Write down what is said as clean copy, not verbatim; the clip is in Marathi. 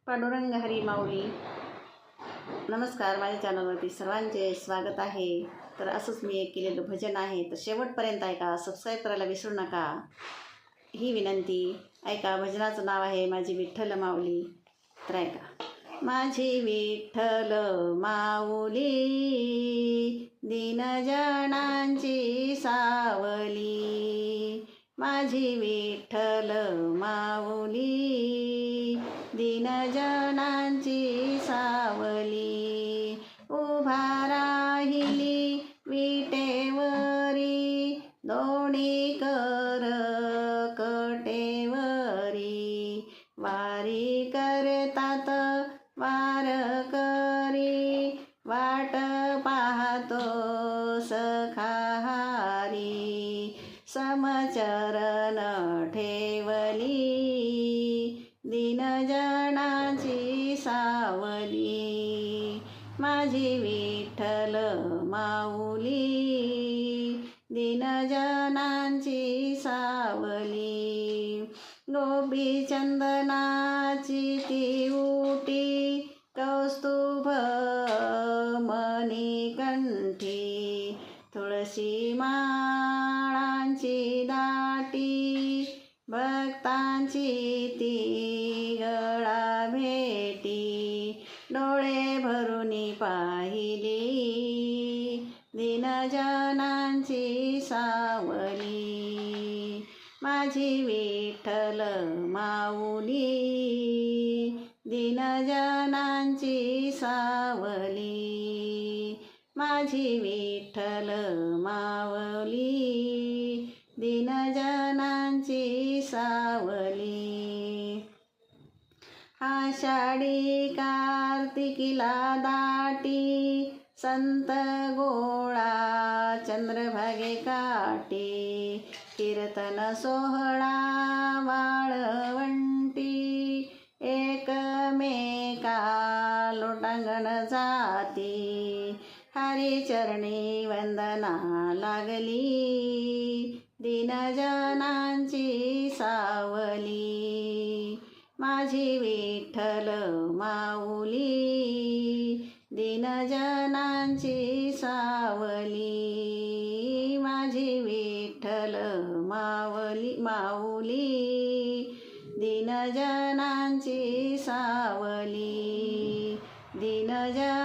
पांडुरंग हरी माऊली. नमस्कार, माझ्या चॅनलवरती सर्वांचे स्वागत आहे. तर असंच मी एक केलेलं भजन आहे, तर शेवटपर्यंत ऐका, सबस्क्राईब करायला विसरू नका ही विनंती. ऐका, भजनाचं नाव आहे माझी विठ्ठल माऊली. तर ऐका. माझी विठ्ठल माऊली दीनजनांची सावली, माझी विठ्ठल माऊली दीनजनांची सावली. उभा राहिली विटेवरी दोन्ही कर कटेवरी, वारी करतात वारकरी, वाट पाहतो सखाहारी. समचरण ठेवली दीनजनाची सावली, माझी विठ्ठल माऊली दीनजनांची सावली. गोपीचंदनाची ती उटी कौस्तुभ मणिकंठी, तुळशी माळांची दाटी भक्तांची ती गळा भेटी. डोळे भरून पाहिली दीनजनांची सावली, माझी विठ्ठल माऊली दीनजनांची सावली, माझी विठ्ठल माऊली दीनजनांची सावली. आषाढी कार्तिकीला दाटी संत गोळा चंद्रभागे काठी, कीर्तन सोहळा वाळवंटी, एकमेका लोटांगण जाती, हरिचरणी वंदना लागली दीनजनांची सावली, माझी विठ्ठल माऊली दीनजनांची सावली, माझी विठ्ठल माऊली दीनजनांची सावली, दीनजनांची